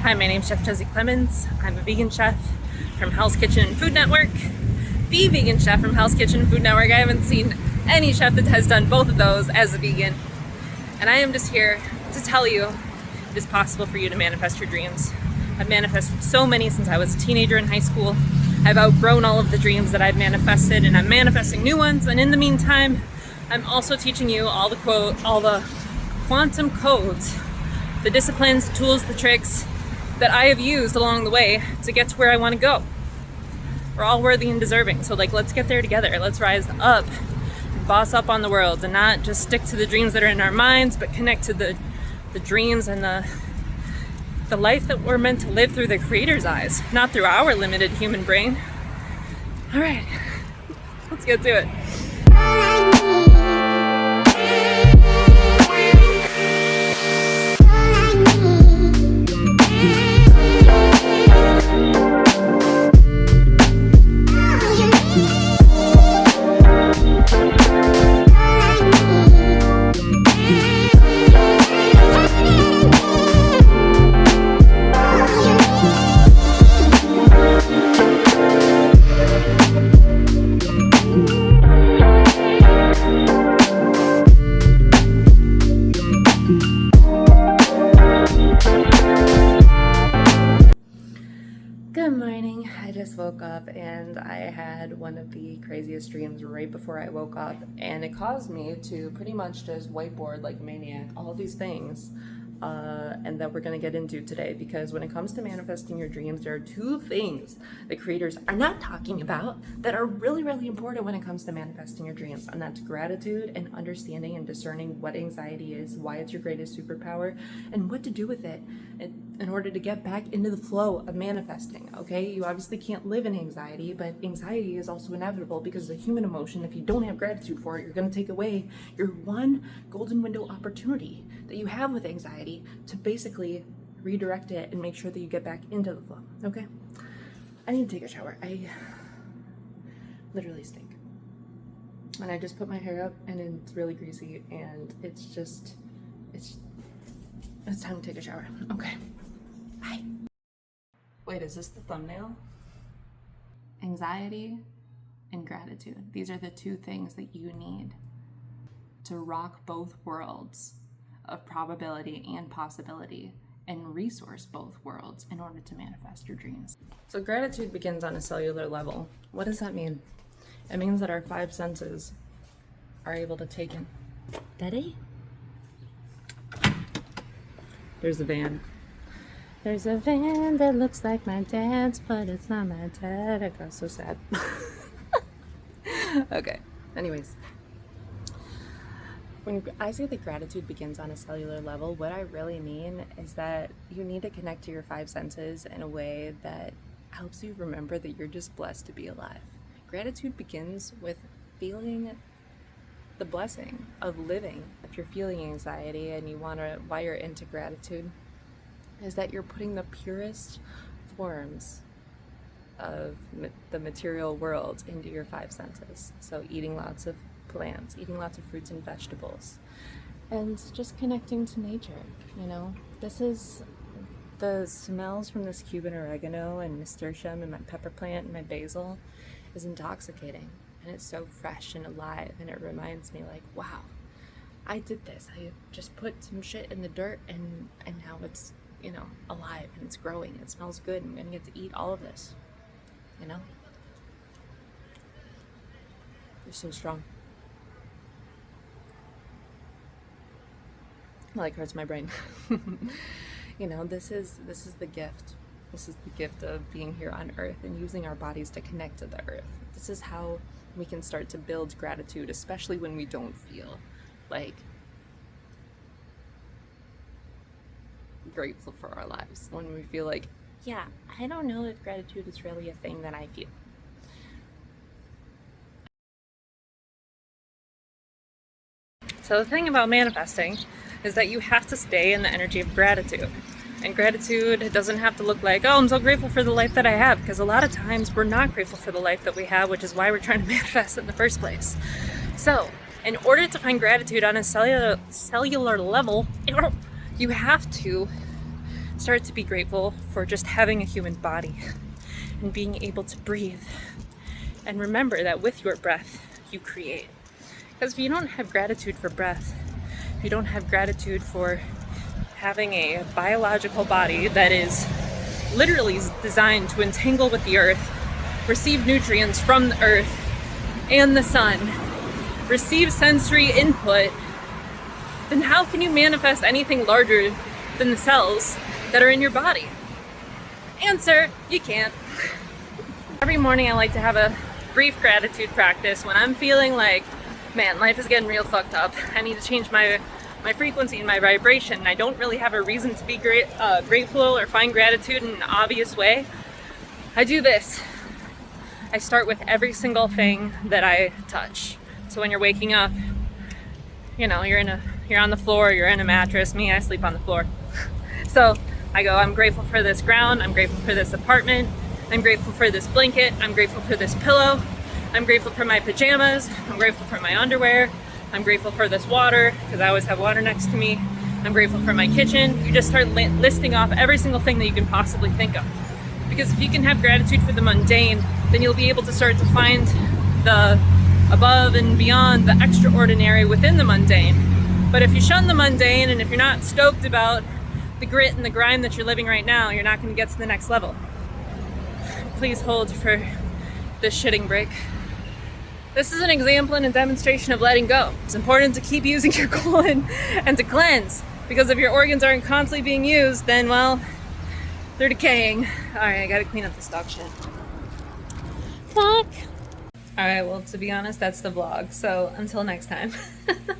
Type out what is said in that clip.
Hi, my name's Chef Josie Clemens. I'm a vegan chef from Hell's Kitchen and Food Network. The vegan chef from Hell's Kitchen and Food Network. I haven't seen any chef that has done both of those as a vegan. And I am just here to tell you it is possible for you to manifest your dreams. I've manifested so many since I was a teenager in high school. I've outgrown all of the dreams that I've manifested, and I'm manifesting new ones. And in the meantime, I'm also teaching you all the quantum codes, the disciplines, the tools, the tricks that I have used along the way to get to where I want to go. We're all worthy and deserving, so let's get there together. Let's rise up and boss up on the world, and not just stick to the dreams that are in our minds, but connect to the dreams and the life that we're meant to live through the Creator's eyes, not through our limited human brain. All right, let's get to it. Good morning. I just woke up and I had one of the craziest dreams right before I woke up, and it caused me to pretty much just whiteboard like a maniac all of these things and that we're going to get into today, because when it comes to manifesting your dreams, there are two things that creators are not talking about that are really, really important when it comes to manifesting your dreams, and that's gratitude and understanding and discerning what anxiety is, why it's your greatest superpower, and what to do with it in order to get back into the flow of manifesting. Okay, you obviously can't live in anxiety, but anxiety is also inevitable because it's a human emotion. If you don't have gratitude for it, you're going to take away your one golden window opportunity that you have with anxiety to basically redirect it and make sure that you get back into the flow. Okay, I need to take a shower. I literally stink, and I just put my hair up and it's really greasy, and it's time to take a shower. Okay, bye. Wait, is this the thumbnail? Anxiety and gratitude. These are the two things that you need to rock both worlds of probability and possibility, and resource both worlds in order to manifest your dreams. So gratitude begins on a cellular level. What does that mean? It means that our five senses are able to take in. Daddy? There's a van. There's a van that looks like my dad's, but it's not my dad. I got so sad. Okay, anyways. When I say that gratitude begins on a cellular level, what I really mean is that you need to connect to your five senses in a way that helps you remember that you're just blessed to be alive. Gratitude begins with feeling the blessing of living. If you're feeling anxiety and you want to wire into gratitude, is that you're putting the purest forms of the material world into your five senses. So eating lots of plants, eating lots of fruits and vegetables, and just connecting to nature. You know, this is the smells from this Cuban oregano and nasturtium and my pepper plant and my basil is intoxicating, and it's so fresh and alive, and it reminds me like, wow, I did this. I just put some shit in the dirt, and now it's, you know, alive and it's growing. It smells good. I'm gonna get to eat all of this, you know. You're so strong. Like, hurts my brain. You know, this is the gift. This is the gift of being here on earth and using our bodies to connect to the earth. This is how we can start to build gratitude, especially when we don't feel like grateful for our lives. When we feel like, yeah, I don't know if gratitude is really a thing that I feel. So the thing about manifesting is that you have to stay in the energy of gratitude. And gratitude doesn't have to look like, oh, I'm so grateful for the life that I have, because a lot of times we're not grateful for the life that we have, which is why we're trying to manifest in the first place. So in order to find gratitude on a cellular level, you have to Start to be grateful for just having a human body and being able to breathe. And remember that with your breath, you create. Because if you don't have gratitude for breath, if you don't have gratitude for having a biological body that is literally designed to entangle with the earth, receive nutrients from the earth and the sun, receive sensory input, then how can you manifest anything larger than the cells that are in your body? Answer, you can't. Every morning I like to have a brief gratitude practice when I'm feeling like, man, life is getting real fucked up. I need to change my frequency and my vibration. I don't really have a reason to be grateful or find gratitude in an obvious way. I do this. I start with every single thing that I touch. So when you're waking up, you know, you're on the floor, you're in a mattress. Me, I sleep on the floor. So I go, I'm grateful for this ground, I'm grateful for this apartment, I'm grateful for this blanket, I'm grateful for this pillow, I'm grateful for my pajamas, I'm grateful for my underwear, I'm grateful for this water, because I always have water next to me, I'm grateful for my kitchen. You just start listing off every single thing that you can possibly think of. Because if you can have gratitude for the mundane, then you'll be able to start to find the above and beyond, the extraordinary within the mundane. But if you shun the mundane, and if you're not stoked about the grit and the grime that you're living right now, you're not going to get to the next level. Please hold for this shitting break. This is an example and a demonstration of letting go. It's important to keep using your colon and to cleanse, because if your organs aren't constantly being used, then, well, they're decaying. Alright, I gotta clean up this dog shit. Fuck! Alright, well, to be honest, that's the vlog. So, until next time.